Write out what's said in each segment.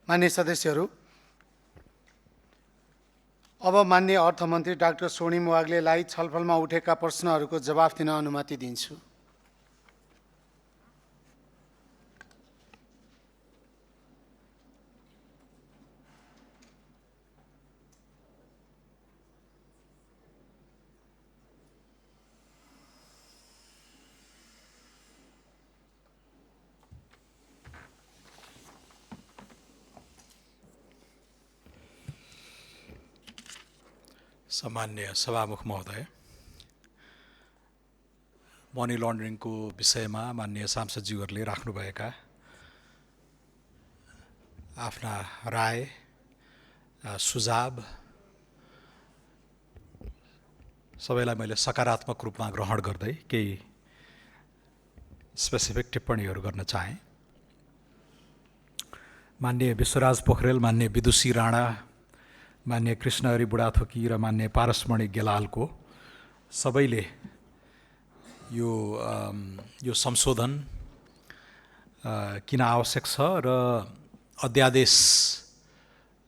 माननीय सदस्यहरू, अब माननीय अर्थमन्त्री डाक्टर स्वर्णिम वाग्लेलाई छलफलमा उठेका प्रश्नहरूको जवाफ दिन अनुमति दिन्छु। सम्मान्य सभामुख महोदय, मनी लन्ड्रिङको विषयमा माननीय सांसदज्यूहरूले राख्नुभएका आफ्ना राय सुझाव सबैलाई मैले सकारात्मक रूपमा ग्रहण गर्दै केही स्पेसिफिक टिप्पणीहरू गर्न चाहे। माननीय विश्वराज पोखरेल, माननीय विदुषी राणा, माननीय कृष्णहरि बुढाथोकी र माननीय पारसमणि गेलालको सबैले यो संशोधन किन आवश्यक छ र अध्यादेश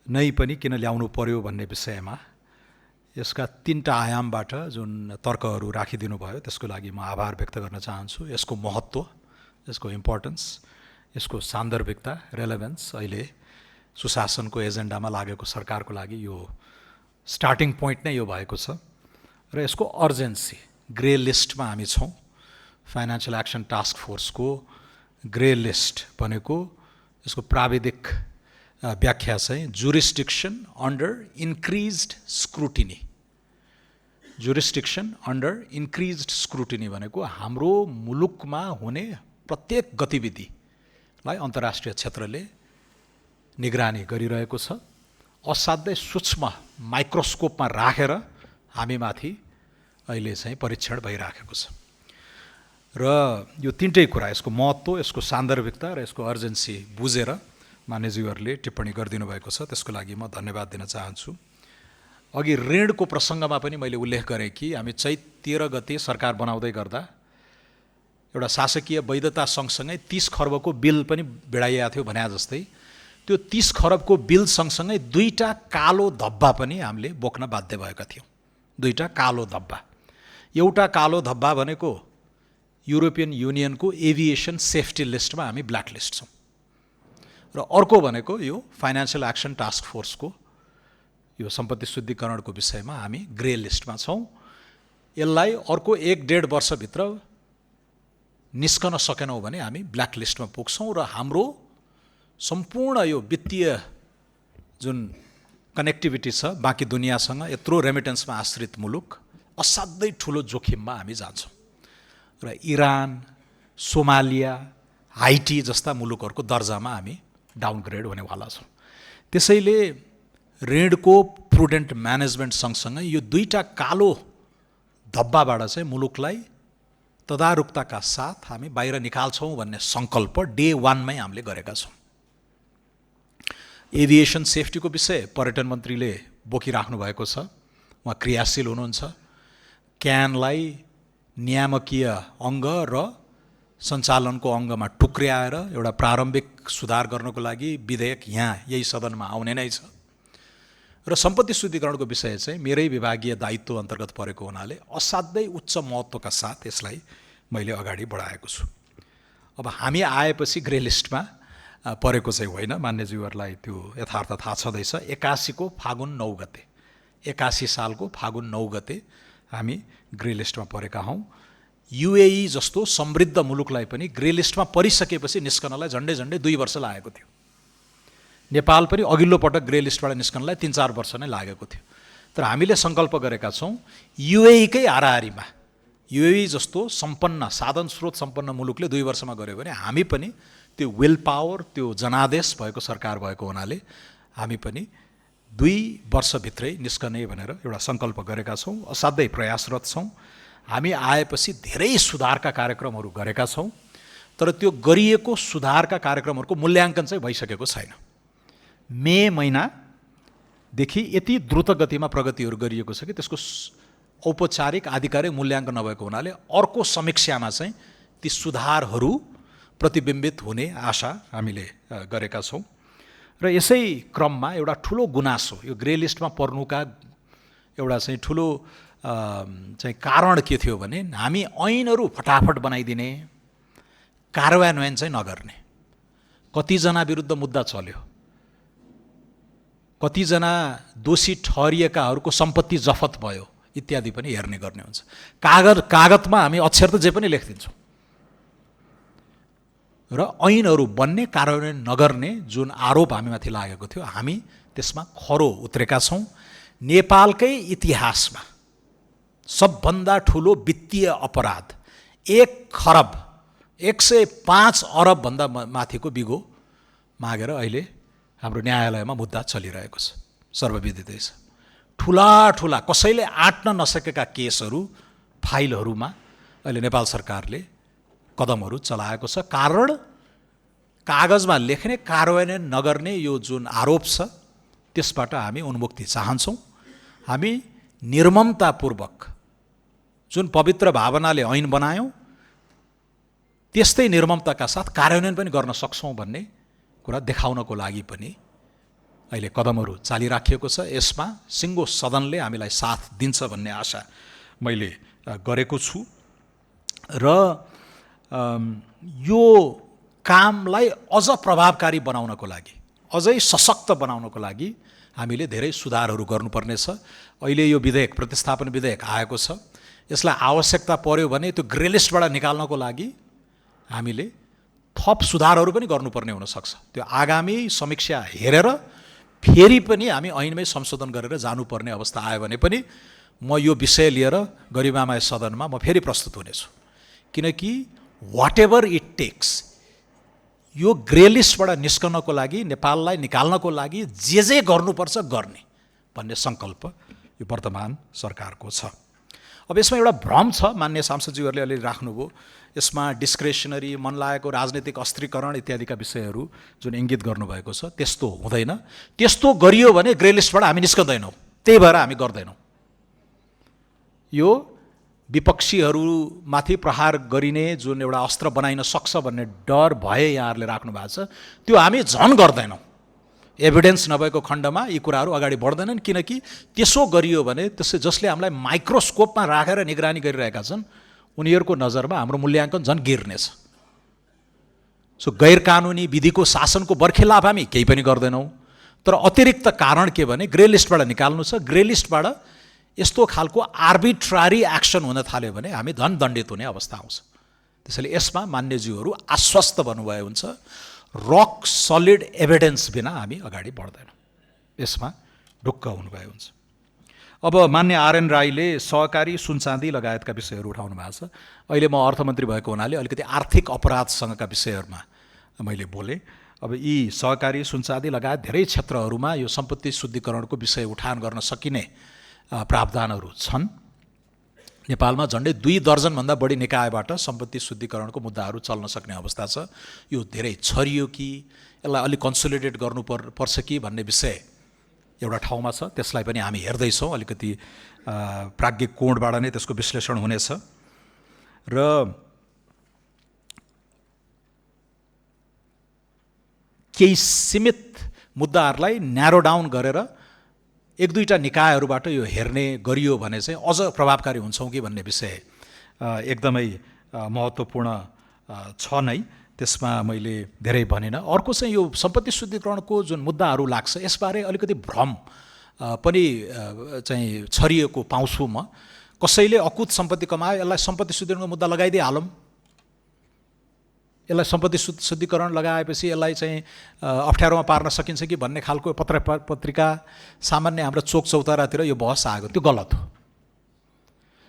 नै पनि किन ल्याउनु पर्यो भन्ने विषयमा यसका तीनटा आयामबाट जुन तर्कहरू राखिदिनु भयो त्यसको लागि म आभार व्यक्त गर्न चाहन्छु। यसको महत्त्व, यसको इम्पोर्टेन्स, यसको सान्दर्भिकता, रेलेभेन्स अहिले सुशासनको एजेन्डामा लागेको सरकारको लागि यो स्टार्टिङ पोइन्ट नै यो भएको छ र यसको अर्जेन्सी, ग्रे लिस्टमा हामी छौँ। फाइनेन्शियल एक्सन टास्क फोर्सको ग्रे लिस्ट भनेको यसको प्राविधिक व्याख्या चाहिँ jurisdiction under increased scrutiny. Jurisdiction under increased scrutiny भनेको हाम्रो मुलुकमा हुने प्रत्येक गतिविधिलाई अन्तर्राष्ट्रिय क्षेत्रले निगरानी गरिरहेको छ। असाध्यै सूक्ष्म माइक्रोस्कोपमा राखेर हामीमाथि अहिले चाहिँ परीक्षण भइराखेको छ र यो तीनटै कुरा, यसको महत्त्व, यसको सान्दर्भिकता र यसको अर्जेन्सी बुझेर मान्यज्यूहरूले टिप्पणी गरिदिनु भएको छ। त्यसको लागि म धन्यवाद दिन चाहन्छु। अघि ऋणको प्रसङ्गमा पनि मैले उल्लेख गरेँ कि हामी चैत 13 गते सरकार बनाउँदै गर्दा एउटा शासकीय वैधता सँगसँगै 30 खर्बको बिल पनि भिडाइएको थियो भने जस्तै त्यो 30 खरबको बिल सँगसँगै 2टा कालो धब्बा पनि हामीले बोक्न बाध्य भएका थियौँ। 2टा कालो धब्बा। एउटा कालो धब्बा भनेको युरोपियन युनियनको एभिएसन सेफ्टी लिस्टमा हामी ब्ल्याक लिस्ट छौँ र अर्को भनेको यो फाइनेन्शियल एक्सन टास्क फोर्सको यो सम्पत्ति शुद्धिकरणको विषयमा हामी ग्रे लिस्टमा छौँ। यसलाई अर्को 1-1.5 वर्षभित्र निस्कन सकेनौँ भने हामी ब्ल्याक लिस्टमा पुग्छौँ र हाम्रो सम्पूर्ण यो वित्तीय जुन कनेक्टिभिटी छ बाँकी दुनियाँसँग, यत्रो रेमिटेन्समा आश्रित मुलुक असाध्यै ठुलो जोखिममा हामी जान्छौँ र इरान, सोमालिया, हाइटी जस्ता मुलुकहरूको दर्जामा हामी डाउनग्रेड हुनेवाला छौँ। त्यसैले ऋणको प्रुडेन्ट म्यानेजमेन्ट सँगसँगै यो 2टा कालो धब्बाबाट चाहिँ मुलुकलाई तदारुकताका साथ हामी बाहिर निकाल्छौँ भन्ने सङ्कल्प डे 1 मै हामीले गरेका छौँ। एभिएसन सेफ्टीको विषय पर्यटन मन्त्रीले बोकिराख्नु भएको छ, उहाँ क्रियाशील हुनुहुन्छ। क्यानलाई नियामकीय अङ्ग र सञ्चालनको अङ्गमा टुक्र्याएर एउटा प्रारम्भिक सुधार गर्नको लागि विधेयक यहाँ यही सदनमा आउने नै छ र सम्पत्ति शुद्धिकरणको विषय चाहिँ मेरै विभागीय दायित्व अन्तर्गत परेको हुनाले असाध्यै उच्च महत्त्वका साथ यसलाई मैले अगाडि बढाएको छु। अब हामी आएपछि ग्रे लिस्टमा परेको चाहिँ होइन, मान्यज्यूहरूलाई त्यो यथार्थ थाहा छँदैछ। 81 को फागुन 9 गते, 81 सालको फागुन 9 गते हामी ग्रे लिस्टमा परेका हौँ। युएई जस्तो समृद्ध मुलुकलाई पनि ग्रे लिस्टमा परिसकेपछि निस्कनलाई झन्डै 2 वर्ष लागेको थियो। नेपाल पनि अघिल्लो पटक ग्रे लिस्टबाट निस्कनलाई 3-4 वर्ष नै लागेको थियो। तर हामीले सङ्कल्प गरेका छौँ युएईकै हाराहारीमा, युएई जस्तो सम्पन्न साधन स्रोत सम्पन्न मुलुकले 2 वर्षमा गर्यो भने हामी पनि त्यो विल पावर, त्यो जनादेश भएको सरकार भएको हुनाले हामी पनि 2 वर्षभित्रै निस्कने भनेर एउटा सङ्कल्प गरेका छौँ। असाध्यै प्रयासरत छौँ। हामी आएपछि धेरै सुधारका कार्यक्रमहरू गरेका छौँ तर त्यो गरिएको सुधारका कार्यक्रमहरूको मूल्याङ्कन चाहिँ भइसकेको छैन। मे महिनादेखि यति द्रुत गतिमा प्रगतिहरू गरिएको छ कि त्यसको औपचारिक आधिकारिक मूल्याङ्कन नभएको हुनाले अर्को समीक्षामा चाहिँ ती सुधारहरू प्रतिबिम्बित हुने आशा हामीले गरेका छौँ र यसै क्रममा एउटा ठुलो गुनासो यो ग्रे लिस्टमा पर्नुका एउटा चाहिँ ठुलो चाहिँ कारण के थियो भने हामी ऐनहरू फटाफट बनाइदिने, कार्यान्वयन चाहिँ नगर्ने। कतिजना विरुद्ध मुद्दा चल्यो, कतिजना दोषी ठहरिएकाहरूको सम्पत्ति जफत भयो इत्यादि पनि हेर्ने गर्ने हुन्छ। कागतमा हामी अक्षर त जे पनि लेखिदिन्छौँ र ऐनहरू बन्ने, कार्यान्वयन नगर्ने जुन आरोप हामीमाथि लागेको थियो, हामी त्यसमा खरो उत्रेका छौँ। नेपालकै इतिहासमा सबभन्दा ठुलो वित्तीय अपराध 1,105 अरबभन्दा माथिको बिगो मागेर अहिले हाम्रो न्यायालयमा मुद्दा चलिरहेको छ, सर्वविदितै छ। ठुला कसैले आँट्न नसकेका केसहरू, फाइलहरूमा अहिले नेपाल सरकारले कदमहरू चलाएको छ। कारण कागजमा लेख्ने, कार्यान्वयन नगर्ने यो जुन आरोप छ त्यसबाट हामी उन्मुक्ति चाहन्छौँ। हामी निर्ममतापूर्वक जुन पवित्र भावनाले ऐन बनायौँ त्यस्तै निर्ममताका साथ कार्यान्वयन पनि गर्न सक्छौँ भन्ने कुरा देखाउनको लागि पनि अहिले कदमहरू चालिराखिएको छ। यसमा सिङ्गो सदनले हामीलाई साथ दिन्छ भन्ने आशा मैले गरेको छु र यो कामलाई अझ प्रभावकारी बनाउनको लागि, अझै सशक्त बनाउनको लागि हामीले धेरै सुधारहरू गर्नुपर्नेछ। अहिले यो विधेयक, प्रतिस्थापन विधेयक आएको छ, यसलाई आवश्यकता पर्यो भने त्यो ग्रे लिस्टबाट निकाल्नको लागि हामीले थप सुधारहरू पनि गर्नुपर्ने हुनसक्छ। त्यो आगामी समीक्षा हेरेर फेरि पनि हामी ऐनमै संशोधन गरेर जानुपर्ने अवस्था आयो भने पनि म यो विषय लिएर गरिमामय सदनमा म फेरि प्रस्तुत हुनेछु। किनकि वाट एभर इट टेक्स, यो ग्रे लिस्टबाट निस्कनको लागि, नेपाललाई निकाल्नको लागि जे गर्नुपर्छ गर्ने भन्ने सङ्कल्प यो वर्तमान सरकारको छ। अब यसमा एउटा भ्रम छ, मान्य सांसदज्यूहरूले अलि राख्नुभयो, यसमा डिस्क्रेसनरी, मन लागेको राजनीतिक अस्त्रीकरण इत्यादिका विषयहरू जुन इङ्गित गर्नुभएको छ, त्यस्तो हुँदैन। त्यस्तो गरियो भने ग्रे लिस्टबाट हामी निस्कँदैनौँ, त्यही भएर हामी गर्दैनौँ। यो विपक्षीहरूमाथि प्रहार गरिने जुन एउटा अस्त्र बनाइन सक्छ भन्ने डर भए यहाँहरूले राख्नु भएको छ, त्यो हामी झन् गर्दैनौँ। एभिडेन्स नभएको खण्डमा यी कुराहरू अगाडि बढ्दैनन्, किनकि त्यसो गरियो भने जसले हामीलाई माइक्रोस्कोपमा राखेर निगरानी गरिरहेका छन् उनीहरूको नजरमा हाम्रो मूल्याङ्कन झन् गिर्नेछ। सो गैर कानुनी विधिको शासनको बर्खिलाफ हामी केही पनि गर्दैनौँ। तर अतिरिक्त कारण के भने ग्रे लिस्टबाट निकाल्नु छ। ग्रे लिस्टबाट यस्तो खालको आर्बिट्रारी एक्सन हुन थाल्यो भने हामी झन् दण्डित हुने अवस्था आउँछ। त्यसैले यसमा मान्यज्यूहरू आश्वस्त भन्नुभयो हुन्छ, रक सलिड एभिडेन्स बिना हामी अगाडि बढ्दैनौँ, यसमा ढुक्क हुनुभयो हुन्छ। अब मान्य आरएन राईले सहकारी, सुनचाँदी लगायतका विषयहरू उठाउनु भएको छ। अहिले म अर्थमन्त्री भएको हुनाले अलिकति आर्थिक अपराधसँगका विषयहरूमा मैले बोलेँ। अब यी सहकारी, सुनचाँदी लगायत धेरै क्षेत्रहरूमा यो सम्पत्ति शुद्धिकरणको विषय उठान गर्न सकिने प्रावधानहरू छन्। नेपालमा झन्डै 2 दर्जनभन्दा बढी निकायबाट सम्पत्ति शुद्धिकरणको मुद्दाहरू चल्न सक्ने अवस्था छ। यो धेरै छरियो कि यसलाई अलिक कन्सोलिडेट गर्नुपर्छ कि भन्ने विषय एउटा ठाउँमा छ, त्यसलाई पनि हामी हेर्दैछौँ। अलिकति प्राज्ञिक कोणबाट नै त्यसको विश्लेषण हुनेछ र केही सीमित मुद्दाहरूलाई न्यारो डाउन गरेर 1-2टा निकायहरूबाट यो हेर्ने गरियो भने चाहिँ अझ प्रभावकारी हुन्छौँ कि भन्ने विषय एकदमै महत्त्वपूर्ण छ नै। त्यसमा मैले धेरै भनिनँ। अर्को चाहिँ यो सम्पत्ति शुद्धिकरणको जुन मुद्दाहरू लाग्छ यसबारे अलिकति भ्रम पनि चाहिँ छरिएको पाउँछु म। कसैले अकुत सम्पत्ति कमायो, यसलाई सम्पत्ति शुद्धिकरणको मुद्दा लगाइदिइहालौँ, यसलाई सम्पत्ति शुद्धिकरण लगाएपछि यसलाई चाहिँ अप्ठ्यारोमा पार्न सकिन्छ कि भन्ने खालको पत्रिका सामान्य हाम्रो चोक चौतारातिर यो बहस आएको, त्यो गलत हो।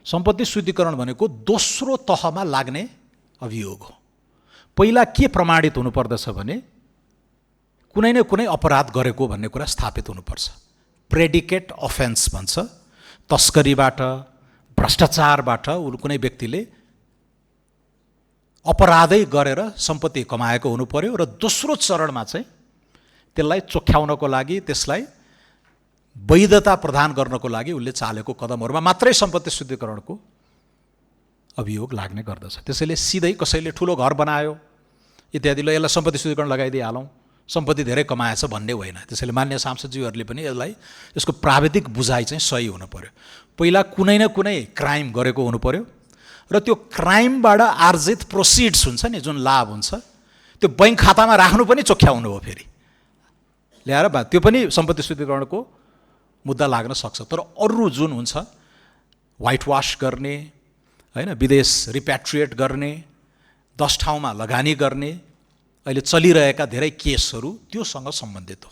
सम्पत्ति शुद्धिकरण भनेको दोस्रो तहमा लाग्ने अभियोग हो। पहिला के प्रमाणित हुनुपर्दछ भने कुनै न कुनै अपराध गरेको भन्ने कुरा स्थापित हुनुपर्छ। प्रेडिकेट अफेन्स भन्छ। तस्करीबाट, भ्रष्टाचारबाट कुनै व्यक्तिले अपराधै गरेर सम्पत्ति कमाएको हुनु पर्यो र दोस्रो चरणमा चाहिँ त्यसलाई चोख्याउनको लागि, त्यसलाई वैधता प्रदान गर्नको लागि उसले चालेको कदमहरूमा मात्रै सम्पत्ति शुद्धिकरणको अभियोग लाग्ने गर्दछ। त्यसैले सिधै कसैले ठुलो घर बनायो इत्यादिले यसलाई सम्पत्ति शुद्धिकरण लगाइदिइहालौँ सम्पत्ति धेरै कमाएछ भन्ने होइन। त्यसैले मान्य सांसदज्यूहरूले पनि यसलाई यसको प्राविधिक बुझाइ चाहिँ सही हुनु पर्यो। पहिला कुनै न कुनै क्राइम गरेको हुनु पर्यो र त्यो क्राइमबाट आर्जित प्रोसिड्स हुन्छ नि, जुन लाभ हुन्छ, त्यो बैंक खातामा राख्नु पनि चोख्याउनु हो, फेरि ल्याएर त्यो पनि सम्पत्ति शुद्धिकरणको मुद्दा लाग्न सक्छ। तर अरू जुन हुन्छ, व्हाइट वास गर्ने होइन, विदेश रिप्याट्रिएट गर्ने, 10 ठाउँमा लगानी गर्ने, अहिले चलिरहेका धेरै केसहरू त्योसँग सम्बन्धित हो।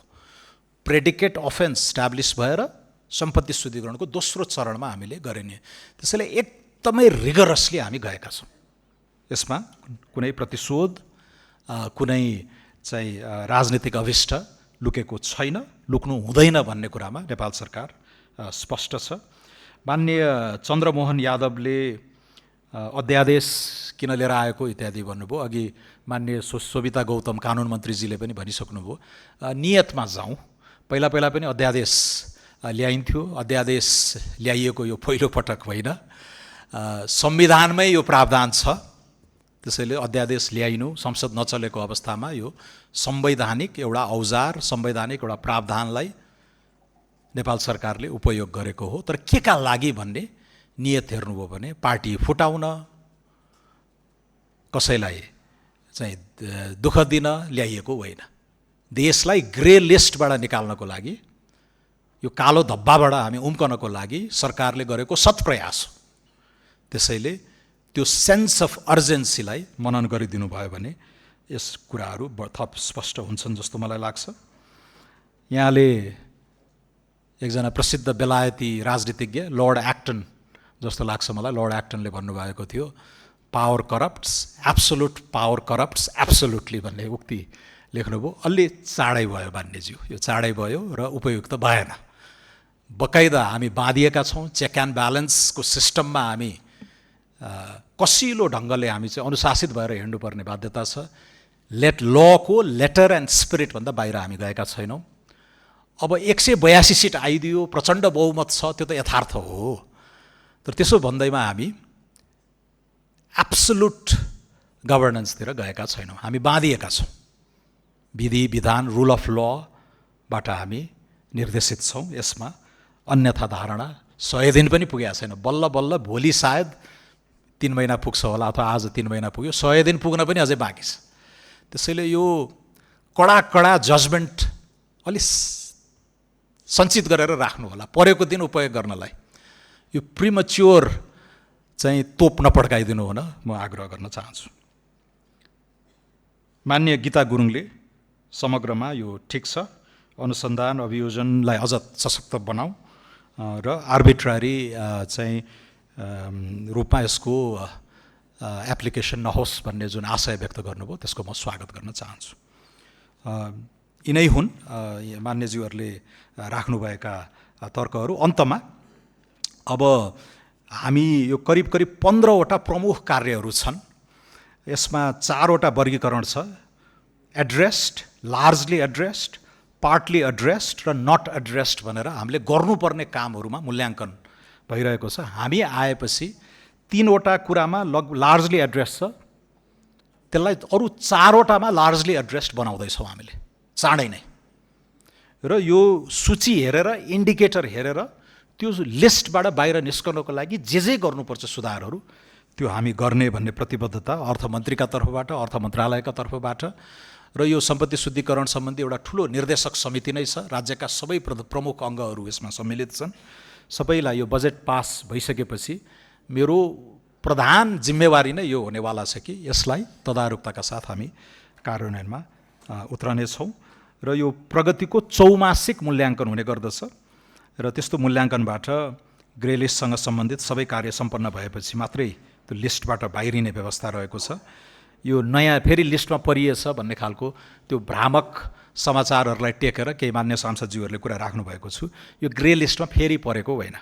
प्रेडिकेट अफेन्स स्ट्याब्लिस भएर सम्पत्ति शुद्धिकरणको दोस्रो चरणमा हामीले गरिने, त्यसैले एकदमै रिगरसली हामी गएका छौँ। यसमा कुनै प्रतिशोध, कुनै चाहिँ राजनीतिक अभिष्ट लुकेको छैन, लुक्नु हुँदैन भन्ने कुरामा नेपाल सरकार स्पष्ट छ। माननीय चन्द्रमोहन यादवले अध्यादेश किन लिएर आएको इत्यादि भन्नुभयो। अघि माननीय शोभिता गौतम कानुन मन्त्रीजीले पनि भनिसक्नुभयो, नियतमा जाउँ। पहिला पनि अध्यादेश ल्याइन्थ्यो, अध्यादेश ल्याइएको यो पहिलो पटक होइन, संविधानमै यो प्रावधान छ। त्यसैले अध्यादेश ल्याइनु संसद नचलेको अवस्थामा यो संवैधानिक एउटा औजार, संवैधानिक एउटा प्रावधानलाई नेपाल सरकारले उपयोग गरेको हो। तर के का लागि भन्ने नियत हेर्नुभयो भने पार्टी फुटाउन, कसैलाई चाहिँ दुःख दिन ल्याइएको होइन। देशलाई ग्रे लिस्टबाट निकाल्नको लागि, यो कालो धब्बाबाट हामी उम्कनको लागि सरकारले गरेको सत्प्रयास हो। त्यसैले त्यो सेन्स अफ अर्जेन्सीलाई मनन गरिदिनु भयो भने यस कुराहरू थप स्पष्ट हुन्छन् जस्तो मलाई लाग्छ। यहाँले एकजना प्रसिद्ध बेलायती राजनीतिज्ञ लर्ड एक्टन जस्तो लाग्छ मलाई, लर्ड एक्टनले भन्नुभएको थियो, power corrupts, absolute power corrupts absolutely भन्ने उक्ति लेख्नुभयो। अलि चाँडै भयो मान्यज्यू, यो चाँडै भयो र उपयुक्त भएन। बकाइदा हामी बाँधिएका छौँ, चेक एन्ड ब्यालेन्सको सिस्टममा हामी कसिलो ढङ्गले हामी चाहिँ अनुशासित भएर हिँड्नुपर्ने बाध्यता छ। लको लेटर एन्ड स्पिरिटभन्दा बाहिर हामी गएका छैनौँ। अब 182 सिट आइदियो, प्रचण्ड बहुमत छ, त्यो त यथार्थ हो। तर त्यसो भन्दैमा हामी एब्सोल्युट गभर्नेन्सतिर गएका छैनौँ, हामी बाँधिएका छौँ। विधि विधान, रुल अफ लबाट हामी निर्देशित छौँ। यसमा अन्यथा धारणा 100 दिन पनि पुगेको छैन। बल्ल बल्ल भोलि सायद 3 महिना पुग्छ होला, अथवा आज 3 महिना पुग्यो, 100 दिन पुग्न पनि अझै बाँकी छ। त्यसैले यो कडा जजमेन्ट अलि सञ्चित गरेर राख्नु होला, परेको दिन उपयोग गर्नलाई। यो प्रिमच्योर चाहिँ तोप नपड्काइदिनु हुन म आग्रह गर्न चाहन्छु। माननीय गीता गुरुङले समग्रमा यो ठिक छ, अनुसन्धान अभियोजनलाई अझ सशक्त बनाऊ र आर्बिट्रारी चाहिँ रूपमा यसको एप्लिकेसन नहोस् भन्ने जुन आशय व्यक्त गर्नुभयो, त्यसको म स्वागत गर्न चाहन्छु। यिनै हुन् मान्यज्यूहरूले राख्नुभएका तर्कहरू। अन्तमा अब हामी यो करिब 15वटा प्रमुख कार्यहरू छन्। यसमा 4वटा वर्गीकरण छ, addressed, largely addressed, partly addressed र नट एड्रेस्ड भनेर हामीले गर्नुपर्ने कामहरूमा मूल्याङ्कन भइरहेको छ। हामी आएपछि 3वटा कुरामा लार्जली एड्रेस छ, त्यसलाई अरू 4वटामा लार्जली एड्रेस्ड बनाउँदैछौँ हामीले चाँडै नै। र यो सूची हेरेर, इन्डिकेटर हेरेर त्यो लिस्टबाट बाहिर निस्कनको लागि जे गर्नुपर्छ सुधारहरू, त्यो हामी गर्ने भन्ने प्रतिबद्धता अर्थमन्त्रीका तर्फबाट, अर्थ मन्त्रालयका तर्फबाट। र यो सम्पत्ति शुद्धिकरण सम्बन्धी एउटा ठुलो निर्देशक समिति नै छ, राज्यका सबै प्रमुख अङ्गहरू यसमा सम्मिलित छन्। सबैलाई यो बजेट पास भइसकेपछि मेरो प्रधान जिम्मेवारी नै यो हुनेवाला छ कि यसलाई तदारुकताका साथ हामी कार्यान्वयनमा उत्रनेछौँ। र यो प्रगतिको चौमासिक मूल्याङ्कन हुने गर्दछ र त्यस्तो मूल्याङ्कनबाट ग्रे लिस्टसँग सम्बन्धित सबै कार्य सम्पन्न भएपछि मात्रै त्यो लिस्टबाट बाहिरिने व्यवस्था रहेको छ। यो नयाँ फेरि लिस्टमा परिएछ भन्ने खालको त्यो भ्रामक समाचारहरूलाई टेकेर केही मान्य सांसदज्यूहरूले कुरा राख्नुभएको छु। यो ग्रे लिस्टमा फेरि परेको होइन,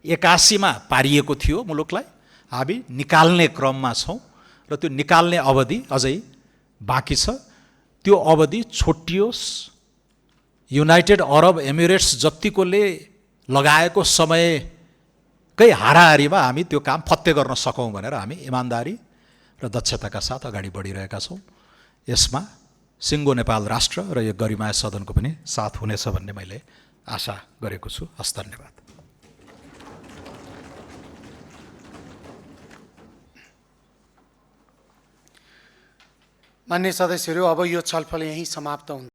81मा पारिएको थियो मुलुकलाई, हामी निकाल्ने क्रममा छौँ र त्यो निकाल्ने अवधि अझै बाँकी छ। त्यो अवधि छोटियोस्, युनाइटेड अरब एमिरेट्स जतिकोले लगाएको समयकै हाराहारीमा हामी त्यो काम फत्ते गर्न सकौँ भनेर हामी इमान्दारी र दक्षताका साथ अगाडि बढिरहेका छौँ। यसमा सिङ्गो नेपाल राष्ट्र र यो गरिमाया सदनको पनि साथ हुनेछ भन्ने मैले आशा गरेको छु। हस्, धन्यवाद। मान्य सदस्यहरू, अब यो छलफल यहीँ समाप्त हुन्छ।